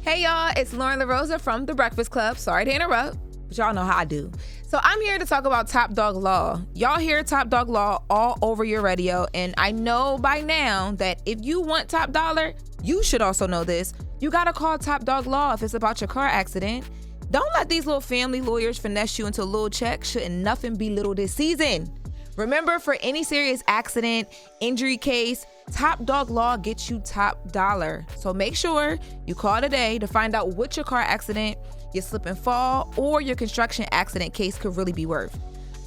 Hey y'all, it's Loren LoRosa from The Breakfast Club. Sorry to interrupt, but y'all know how I do. So I'm here to talk about Top Dog Law. Y'all hear Top Dog Law all over your radio, and I know by now that if you want top dollar, you should also know this. You gotta call Top Dog Law if it's about your car accident. Don't let these little family lawyers finesse you into a little check. Shouldn't nothing be little this season. Remember, for any serious accident, injury case, Top Dog Law gets you top dollar. So make sure you call today to find out what your car accident, your slip and fall, or your construction accident case could really be worth.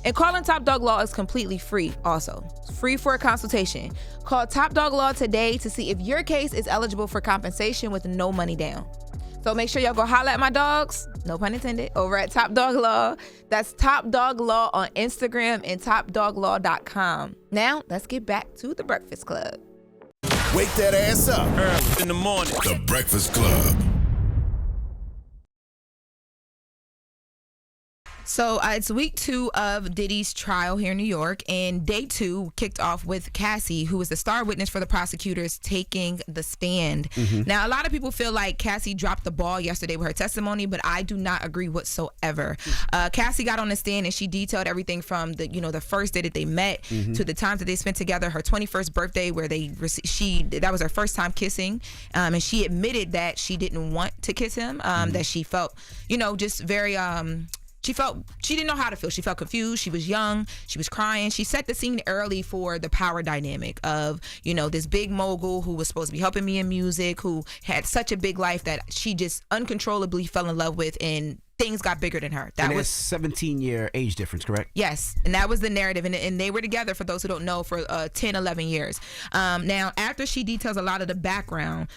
And calling Top Dog Law is completely free also. It's free for a consultation. Call Top Dog Law today to see if your case is eligible for compensation with no money down. So make sure y'all go holla at my dogs, no pun intended, over at Top Dog Law. That's Top Dog Law on Instagram and topdoglaw.com. Now, let's get back to The Breakfast Club. Wake that ass up early in the morning. The Breakfast Club. So it's week 2 of Diddy's trial here in New York, and day 2 kicked off with Cassie, who was the star witness for the prosecutors taking the stand. Now, a lot of people feel like Cassie dropped the ball yesterday with her testimony, but I do not agree whatsoever. Cassie got on the stand and she detailed everything from the first day that they met to the time that they spent together, her 21st birthday, where that was her first time kissing, and she admitted that she didn't want to kiss him, that she felt, just very she didn't know how to feel. She felt confused. She was young. She was crying. She set the scene early for the power dynamic of, this big mogul who was supposed to be helping me in music, who had such a big life that she just uncontrollably fell in love with, and things got bigger than her. That was 17-year age difference, correct? Yes, and that was the narrative, and they were together, for those who don't know, for 10, 11 years. Now, after she details a lot of the background,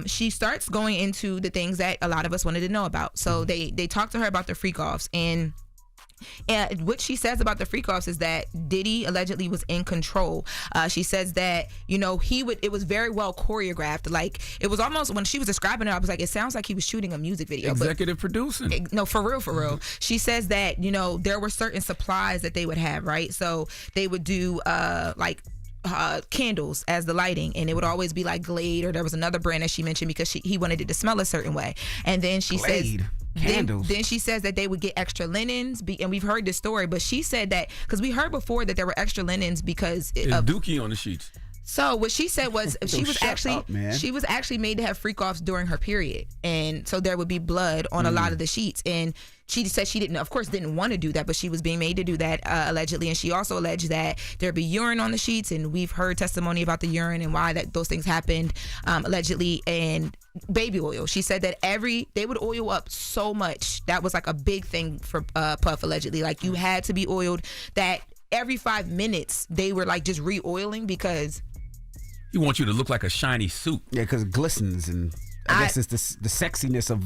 she starts going into the things that a lot of us wanted to know about. So they talked to her about the freak-offs, and what she says about the freak-offs is that Diddy allegedly was in control. She says that, it was very well choreographed. Like, it was almost, when she was describing it, I was like, it sounds like he was shooting a music video. Executive producing. No, for real. She says that, there were certain supplies that they would have, right? So they would do, candles as the lighting, and it would always be like Glade, or there was another brand that she mentioned because he wanted it to smell a certain way. And then she Glade. says... Candles. Then she says that they would get extra linens, and we've heard this story, but she said that, because we heard before that there were extra linens because of Dookie on the sheets. So what she said was she was actually made to have freak-offs during her period, and so there would be blood on a lot of the sheets, and she said she didn't want to do that, but she was being made to do that allegedly. And she also alleged that there'd be urine on the sheets, and we've heard testimony about the urine and why those things happened allegedly. And baby oil, she said that they would oil up so much. That was like a big thing for Puff, allegedly. Like, you had to be oiled, that every 5 minutes they were like just re-oiling because he wants you to look like a shiny suit. Yeah, because it glistens, and I guess it's the sexiness of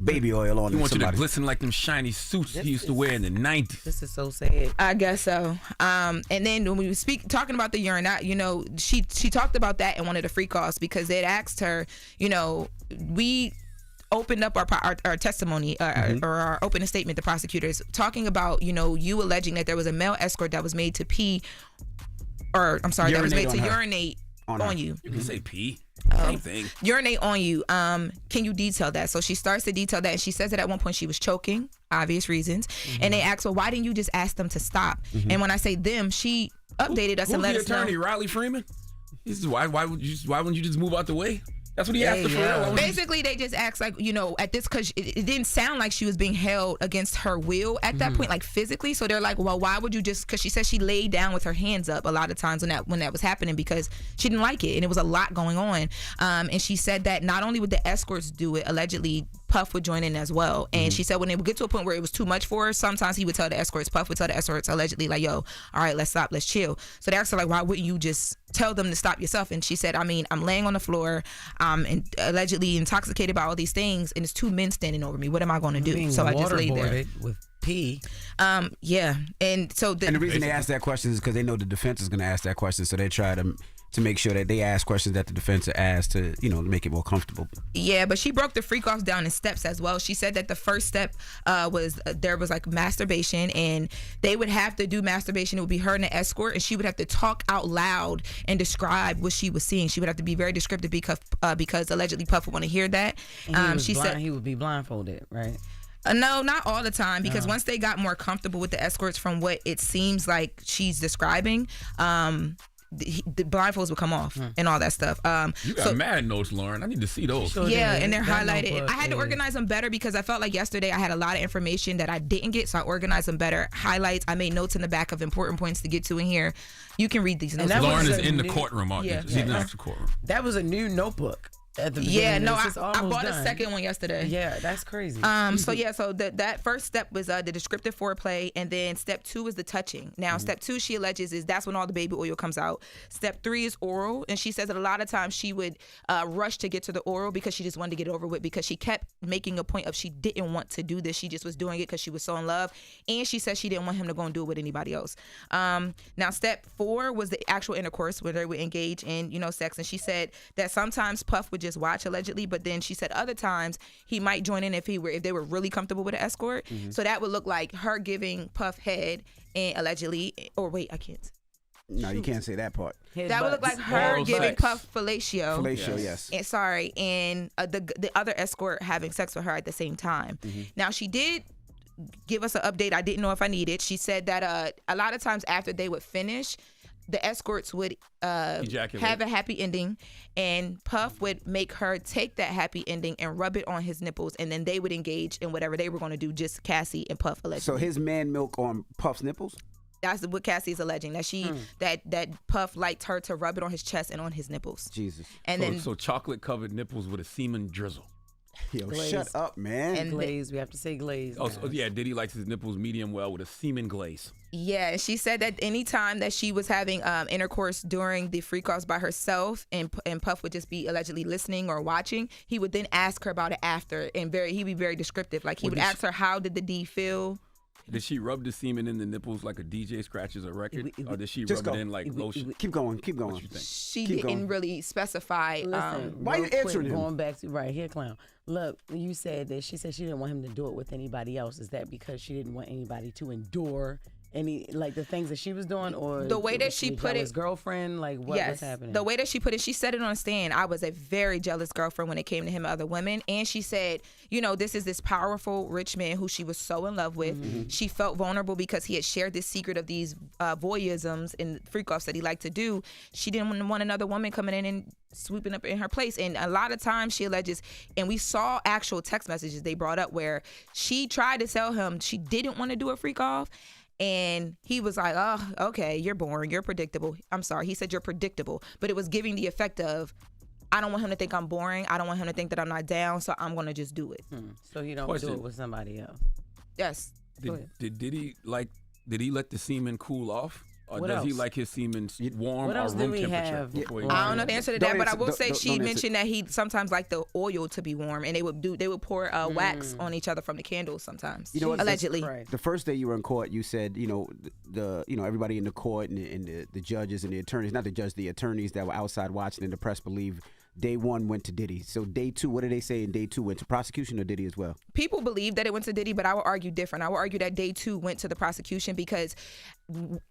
baby oil on it. He wants you to glisten like them shiny suits he used to wear in the 90s. This is so sad. I guess so. And then when we were talking about the urine, she talked about that in one of the freak-offs, because they'd asked her, we opened up our testimony or our opening statement, the prosecutors, talking about, you alleging that there was a male escort that was made to urinate on you. You can say pee. Same thing. Urinate on you. Can you detail that? So she starts to detail that, and she says that at one point she was choking, obvious reasons. And they asked, well, why didn't you just ask them to stop? And when I say them, she updated us and let us know. Who's the attorney, Riley Freeman? He says, why wouldn't you just move out the way? That's what he asked her for. Basically, they just asked, like, at this, because it didn't sound like she was being held against her will at that point, like physically. So they're like, well, why would you just, because she said she laid down with her hands up a lot of times when that was happening, because she didn't like it and it was a lot going on. And she said that not only would the escorts do it, allegedly Puff would join in as well. And she said when they would get to a point where it was too much for her, sometimes he would tell the escorts, Puff would tell the escorts allegedly, like, yo, all right, let's stop, let's chill. So they asked her, like, why wouldn't you just tell them to stop yourself? And she said, I'm laying on the floor, and allegedly intoxicated by all these things, and it's 2 men standing over me. What am I going to do? So I just lay there with pee. Yeah. And so and the reason they ask that question is because they know the defense is going to ask that question, so they try to to make sure that they ask questions that the defense are asked to, make it more comfortable. Yeah, but she broke the freak-offs down in steps as well. She said that the first step was there was like masturbation, and they would have to do masturbation. It would be her and the escort, and she would have to talk out loud and describe what she was seeing. She would have to be very descriptive because allegedly Puff would want to hear that. She said he would be blindfolded, right? No, not all the time, because once they got more comfortable with the escorts from what it seems like she's describing, the blindfolds would come off and all that stuff. You got mad notes, Loren. I need to see those. Sure yeah, did. and they're That highlighted. notebook, I had to organize them better because I felt like yesterday I had a lot of information that I didn't get, so I organized them better. Highlights. I made notes in the back of important points to get to in here. You can read these notes. Loren is in the courtroom. She's in the courtroom. That was a new notebook. At the beginning. I bought a second one yesterday. Yeah, that's crazy. So that first step was the descriptive foreplay, and then step 2 is the touching. Now, step 2, she alleges, is that's when all the baby oil comes out. Step 3 is oral, and she says that a lot of times she would rush to get to the oral because she just wanted to get it over with, because she kept making a point of she didn't want to do this. She just was doing it because she was so in love, and she said she didn't want him to go and do it with anybody else. Now, step 4 was the actual intercourse where they would engage in, sex, and she said that sometimes Puff would just watch, allegedly, but then she said other times he might join in if they were really comfortable with an escort. So that would look like her giving Puff head and allegedly, or wait, I can't. No, you can't say that part. That would look like her Oral giving sex. Puff fellatio. Fellatio, yes. And the other escort having sex with her at the same time. Now, she did give us an update I didn't know if I needed. She said that a lot of times after they would finish, the escorts would have a happy ending, and Puff would make her take that happy ending and rub it on his nipples, and then they would engage in whatever they were going to do, just Cassie and Puff allegedly. So his man milk on Puff's nipples? That's what Cassie is alleging, that she that Puff liked her to rub it on his chest and on his nipples. Jesus. And So chocolate covered nipples with a semen drizzle. Yo, Glaze. shut up, man. And glaze. We have to say glaze. Oh, so, yeah, Diddy likes his nipples medium well with a semen glaze. yeah, and she said that anytime that she was having intercourse during the freak-offs by herself, and Puff would just be allegedly listening or watching, he would then ask her about it after, and he'd be very descriptive. Like, he would ask her, how did the D feel? Did she rub the semen in the nipples like a DJ scratches a record, or did she Just rub go. it in like lotion? Keep going. What you think? She Keep didn't going. really specify. Listen, why you real quick, answering him? Going back to right here, clown. Look, you said that she said she didn't want him to do it with anybody else. Is that because she didn't want anybody to endure any, like, the things that she was doing, or The way that was she a put it- jealous girlfriend? Like, what was happening? The way that she put it, she said it on a stand. I was a very jealous girlfriend when it came to him and other women. And she said, this is this powerful, rich man who she was so in love with. She felt vulnerable because he had shared this secret of these voyeurisms and freak-offs that he liked to do. She didn't want another woman coming in and swooping up in her place. And a lot of times she alleges, and we saw actual text messages they brought up where she tried to tell him she didn't want to do a freak-off. And he was like, oh, okay, you're boring. You're predictable. I'm sorry. He said you're predictable. But it was giving the effect of, I don't want him to think I'm boring. I don't want him to think that I'm not down. So I'm going to just do it. So you don't Question. do it with somebody else. Yes. Did he let the semen cool off? Or What does he else? like his semen warm What or else do room we temperature? have? Before he I don't know the answer to that, Don't but I answer- will say don't she answer. mentioned that he sometimes liked the oil to be warm, and they would pour wax on each other from the candles sometimes. You know what? Allegedly. Christ. The first day you were in court, you said, everybody in the court and the judges and the attorneys, not the judge, the attorneys that were outside watching and the press believe day 1 went to Diddy. So day 2, what did they say in day 2 went to prosecution or Diddy as well? People believe that it went to Diddy, but I would argue different. I would argue that day 2 went to the prosecution, because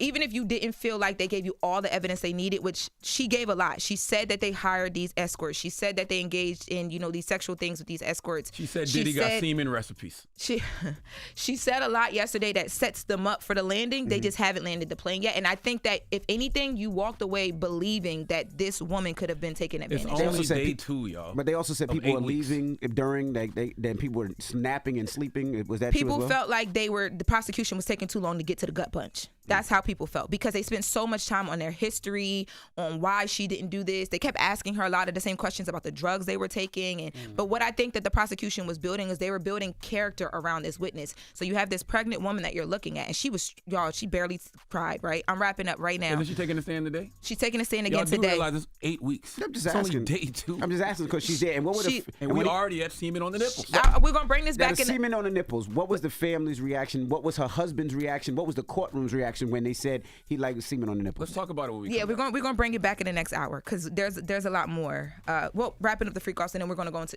even if you didn't feel like they gave you all the evidence they needed, which she gave a lot. She said that they hired these escorts. She said that they engaged in, these sexual things with these escorts. She said Diddy got semen recipes. She said a lot yesterday that sets them up for the landing. They just haven't landed the plane yet. And I think that if anything, you walked away believing that this woman could have been taken It's advantage of. only said day 2, y'all. But they also said Of people 8 were weeks. leaving during, then people were snapping and sleeping. Was that true People as well? felt like the prosecution was taking too long to get to the gut punch. That's how people felt, because they spent so much time on their history, on why she didn't do this. They kept asking her a lot of the same questions about the drugs they were taking. But what I think that the prosecution was building is they were building character around this witness. So you have this pregnant woman that you're looking at, and she barely cried, right? I'm wrapping up right now. And is she taking a stand today? She's taking a stand Y'all again do today. realize it's 8 weeks. I'm just It's only asking. day shade too. I'm just asking because she's there. And what would and we already had semen on the nipples. We're gonna bring this back in. Semen on the nipples. What was the family's reaction? What was her husband's reaction? What was the courtroom's reaction when they said he liked semen on the nipples? Let's talk about it when we. Yeah, we're gonna bring it back in the next hour because there's a lot more. Well, wrapping up the freak offs and then we're gonna go into.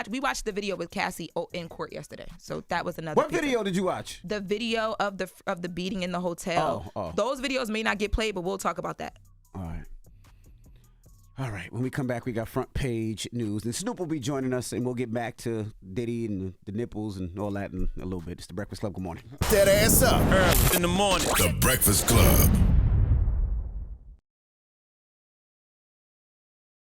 We watched the video with Cassie in court yesterday, so that was another. What video did you watch? The video of the beating in the hotel. Oh. Those videos may not get played, but we'll talk about that. All right. When we come back, we got front page news. And Snoop will be joining us, and we'll get back to Diddy and the nipples and all that in a little bit. It's The Breakfast Club. Good morning. That ass up. Early in the morning. The Breakfast Club.